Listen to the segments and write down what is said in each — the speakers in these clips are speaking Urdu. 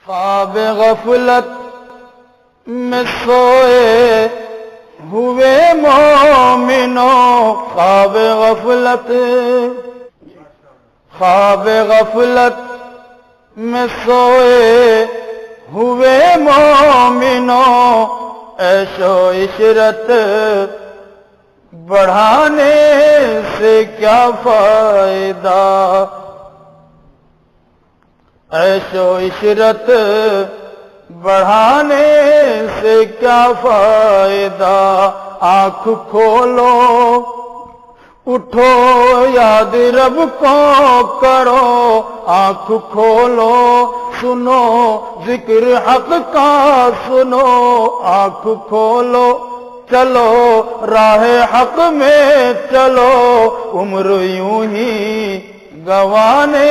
خواب غفلت میں سوئے ہوئے مومنوں، خواب غفلت میں سوئے ہوئے مومنوں، عیش و عشرت بڑھانے سے کیا فائدہ، عیش و عشرت بڑھانے سے کیا فائدہ، آنکھ کھولو اٹھو یاد رب کو کرو، آنکھ کھولو سنو ذکر حق کا سنو، آنکھ کھولو چلو راہ حق میں چلو، عمر یوں ہی گوانے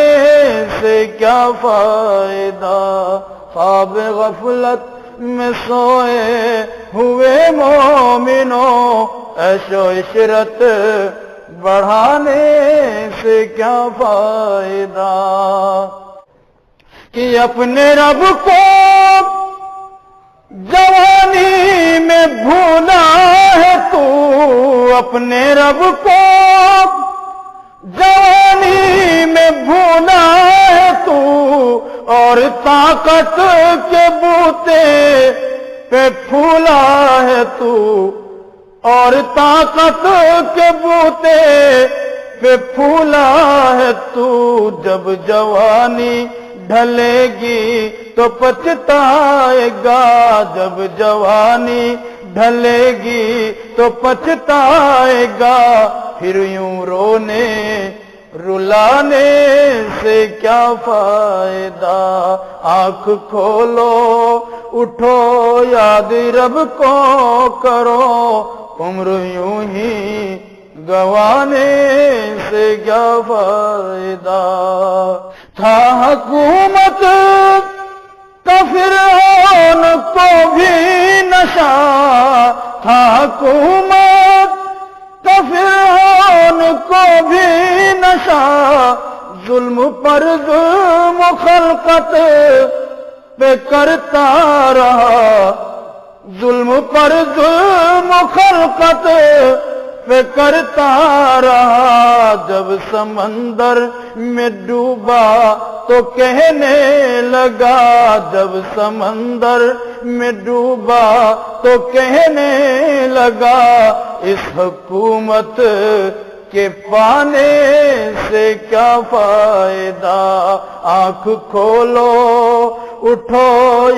سے کیا فائدہ، خواب غفلت میں سوئے ہوئے مومنوں، عیش و عشرت بڑھانے سے کیا فائدہ، کہ اپنے رب کو جوانی میں بھولا ہے تو، اپنے رب کو جوانی میں بھولا ہے تو، اور طاقت کے بوتے پہ پھولا ہے تو، اور طاقت کے بوتے پہ پھولا ہے تو، جب جوانی ڈھلے گی تو پچھتائے گا، جب جوانی ڈھلے گی تو پچھتائے گا، پھر یوں رونے رلانے سے کیا فائدہ، آنکھ کھولو اٹھو یاد رب کو کرو، عمر یوں ہی گوانے سے کیا فائدہ، تھا حکومت کا فرعون کو بھی نشہ، تھا حکومت کا فرعون کو بھی نشہ، ظلم پر ظلم خلقت پہ کرتا رہا، ظلم پر ظلم خلقت پہ کرتا رہا، جب سمندر میں ڈوبا تو کہنے لگا، جب سمندر میں ڈوبا تو کہنے لگا، اس حکومت کے پانے سے کیا فائدہ، آنکھ کھولو اٹھو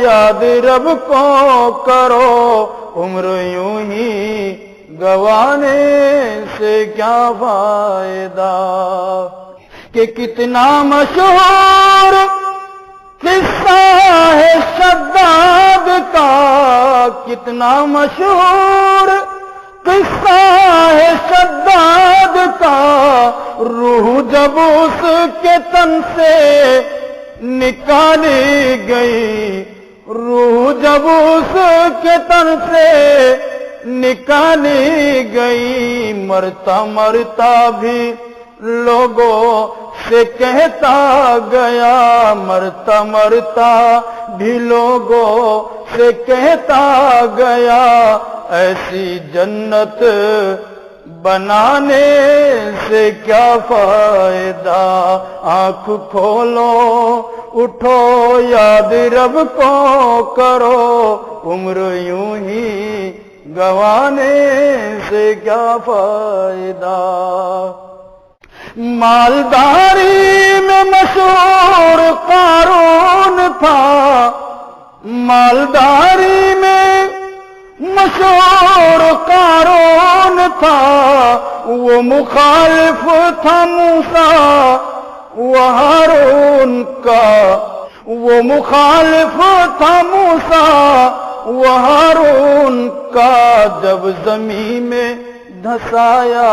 یاد رب کو کرو، عمر یوں ہی گوانے سے کیا فائدہ، کہ کتنا مشہور قصہ ہے شداد کا، کتنا مشہور قصہ ہے شداد کا، روح جب اس کے تن سے نکالی گئی، روح جب اس کے تن سے نکالی گئی، مرتا مرتا بھی لوگوں سے کہتا گیا، مرتا مرتا بھی لوگوں سے کہتا گیا، ایسی جنت بنانے سے کیا فائدہ، آنکھ کھولو اٹھو یاد رب کو کرو، عمر یوں ہی گوانے سے کیا فائدہ، مالداری میں مشہور قارون تھا، مالداری میں مشہور قارون تھا، وہ مخالف تھا موسیٰ و ہارون کا، وہ مخالف تھا موسیٰ و ہارون کا، جب زمین میں دھسایا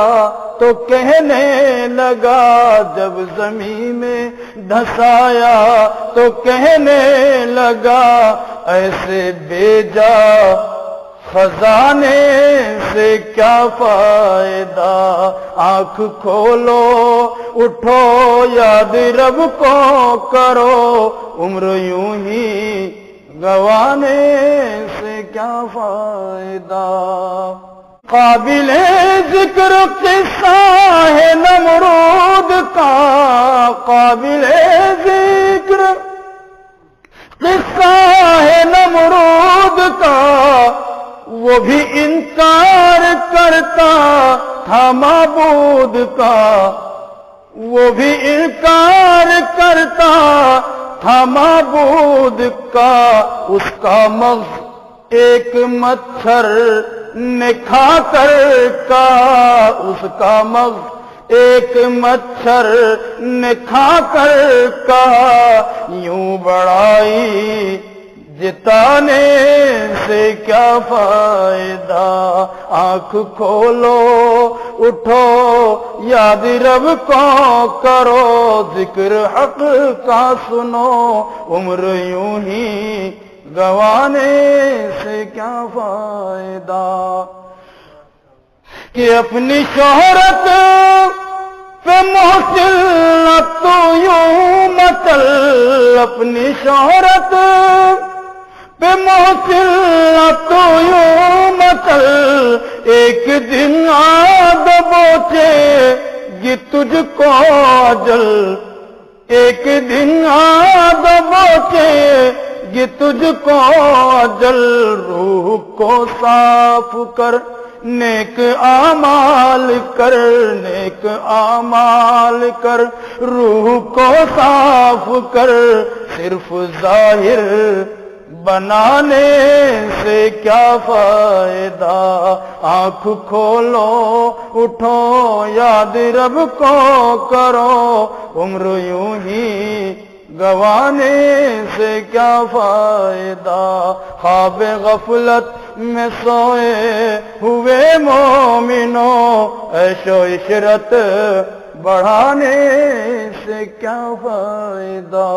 تو کہنے لگا، جب زمین میں دھسایا تو کہنے لگا، ایسے بے جا خزانے سے کیا فائدہ؟ آنکھ کھولو اٹھو یاد رب کو کرو، عمر یوں ہی گوانے سے کیا فائدہ؟ قابل ذکر قصہ ہے نمرود کا، قابل ذکر قصہ ہے نمرود کا، وہ بھی انکار کرتا تھا معبود کا، وہ بھی انکار کرتا تھا معبود کا، اس کا مغز ایک مچھر نے کھا کر کا، اس کا مغز ایک مچھر نے کھا کر کا، یوں بڑائی جتانے سے کیا فائدہ؟ آنکھ کھولو اٹھو یاد رب کو کرو، ذکر حق کا سنو، عمر یوں ہی گوانے سے کیا فائدہ؟ کہ اپنی شہرت پہ محسن نہ تو یوں مچل، اپنی شہرت پہ محسن نہ تو یوں مچل، ایک دن آگ بوچے گی تجھ کو اجل، ایک دن آگ بوچے گی تجھ کو اجل، روح کو صاف کر نیک اعمال کر، نیک اعمال کر، روح کو صاف کر، صرف ظاہر بنانے سے کیا فائدہ؟ آنکھ کھولو اٹھو یاد رب کو کرو، عمر یوں ہی گوانے سے کیا فائدہ؟ خواب غفلت میں سوئے ہوئے مومنوں، عیش و عشرت بڑھانے سے کیا فائدہ؟